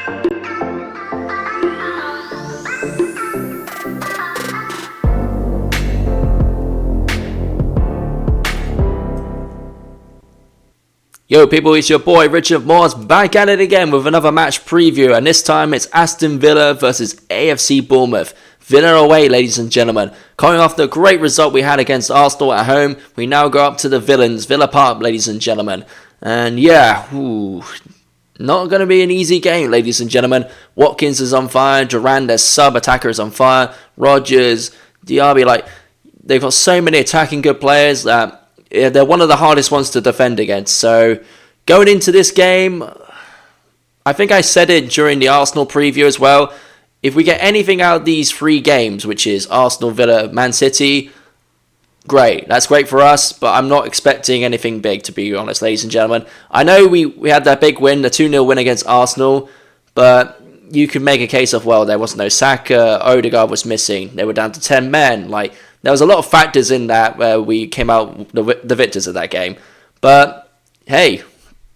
Yo people, it's your boy Richard Morse back at it again with another match preview, and this time it's Aston Villa versus AFC Bournemouth. Villa away, ladies and gentlemen. Coming off the great result we had against Arsenal at home, we now go up to the Villains, Villa Park, ladies and gentlemen. And yeah, not going to be an easy game, ladies and gentlemen. Watkins is on fire, Duran, their sub-attacker, is on fire, Rodgers, Diaby, they've got so many attacking good players that they're one of the hardest ones to defend against. So going into this game, I think I said it during the Arsenal preview as well. If we get anything out of these three games, which is Arsenal, Villa, Man City, great. That's great for us, but I'm not expecting anything big, to be honest, ladies and gentlemen. I know we had that big win, the 2-0 win against Arsenal, but you could make a case of, well, there was no Saka, Odegaard was missing, they were down to 10 men, there was a lot of factors in that where we came out the victors of that game. But, hey,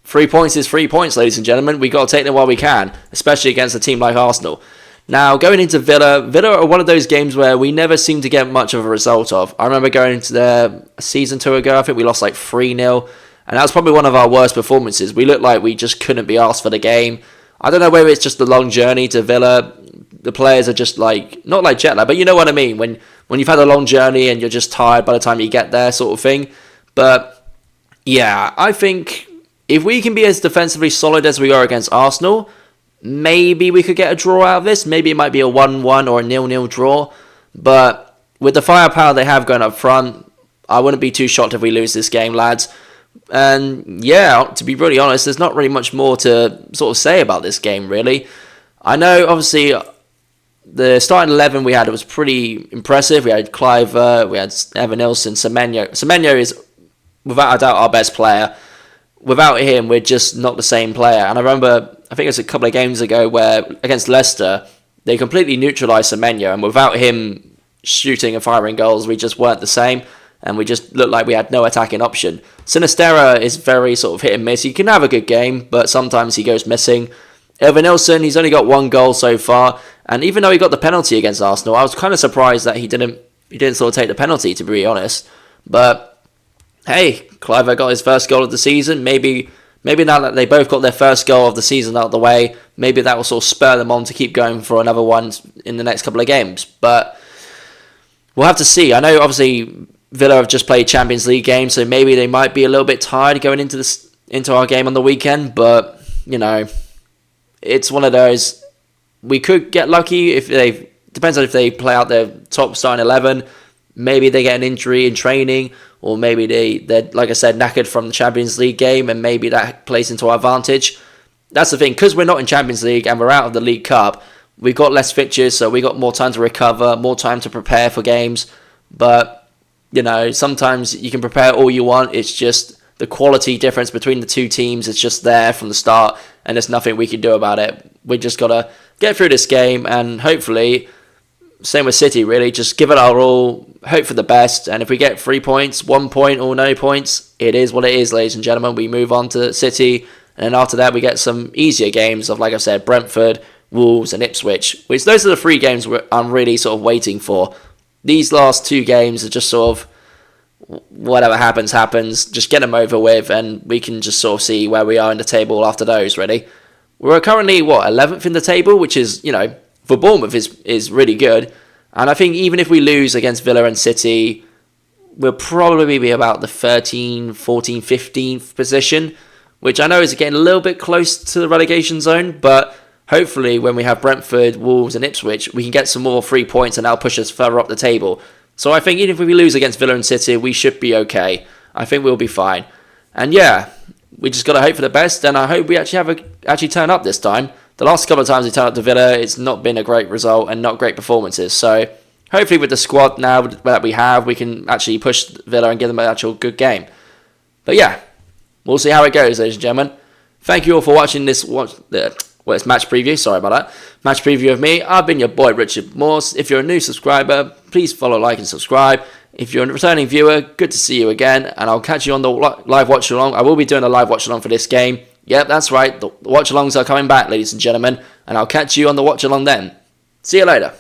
3 points is 3 points, ladies and gentlemen. We got to take them while we can, especially against a team like Arsenal. Now, going into Villa are one of those games where we never seem to get much of a result of. I remember going into their season 2 ago, I think we lost 3-0, and that was probably one of our worst performances. We looked like we just couldn't be asked for the game. I don't know whether it's just the long journey to Villa. The players are just not like jet lag, but you know what I mean, when you've had a long journey and you're just tired by the time you get there, sort of thing. But yeah, I think if we can be as defensively solid as we are against Arsenal, maybe we could get a draw out of this. Maybe it might be a 1-1 or a 0-0 draw. But with the firepower they have going up front, I wouldn't be too shocked if we lose this game, lads. And yeah, to be really honest, there's not really much more to sort of say about this game, really. I know, obviously, the starting 11 we had, it was pretty impressive. We had Cliver, we had Evan Nilsson, Semenyo. Semenyo is, without a doubt, our best player. Without him, we're just not the same player. And I remember, I think it was a couple of games ago where, against Leicester, they completely neutralised Semenyo. And without him shooting and firing goals, we just weren't the same. And we just looked like we had no attacking option. Sinisterra is very sort of hit and miss. He can have a good game, but sometimes he goes missing. Evan Nilsson, he's only got one goal so far, and even though he got the penalty against Arsenal, I was kind of surprised that he didn't sort of take the penalty, to be honest. But hey, Cliver got his first goal of the season. Maybe now that they both got their first goal of the season out of the way, maybe that will sort of spur them on to keep going for another one in the next couple of games. But we'll have to see. I know obviously Villa have just played Champions League games, so maybe they might be a little bit tired going into our game on the weekend. But it's one of those, we could get lucky depends on if they play out their top starting 11. Maybe they get an injury in training, or maybe they're, like I said, knackered from the Champions League game, and maybe that plays into our advantage. That's the thing, because we're not in Champions League and we're out of the League Cup, we've got less fixtures, so we got more time to recover, more time to prepare for games. But, sometimes you can prepare all you want, it's just the quality difference between the two teams is just there from the start, and there's nothing we can do about it. We just got to get through this game, and hopefully, same with City really, just give it our all, hope for the best, and if we get 3 points, 1 point or no points, it is what it is, ladies and gentlemen. We move on to City, and then after that we get some easier games of, like I said, Brentford, Wolves and Ipswich, which those are the 3 games I'm really sort of waiting for. These last 2 games are just sort of, whatever happens, just get them over with, and we can just sort of see where we are in the table after those, really. We're currently, 11th in the table, which is, for Bournemouth is really good. And I think even if we lose against Villa and City, we'll probably be about the 13th, 14th, 15th position, which I know is getting a little bit close to the relegation zone, but hopefully when we have Brentford, Wolves and Ipswich, we can get some more 3 points and that'll push us further up the table. So I think even if we lose against Villa and City, we should be okay. I think we'll be fine. And yeah, we just got to hope for the best, and I hope we actually turn up this time. The last couple of times we turned up to Villa, it's not been a great result and not great performances. So hopefully with the squad now that we have, we can actually push Villa and give them an actual good game. But yeah, we'll see how it goes, ladies and gentlemen. Thank you all for watching this it's match preview. Sorry about that. Match preview of me. I've been your boy Richard Morse. If you're a new subscriber, please follow, like, and subscribe. If you're a returning viewer, good to see you again, and I'll catch you on the live watch along. I will be doing a live watch along for this game. Yep, that's right. The watch-alongs are coming back, ladies and gentlemen. And I'll catch you on the watch-along then. See you later.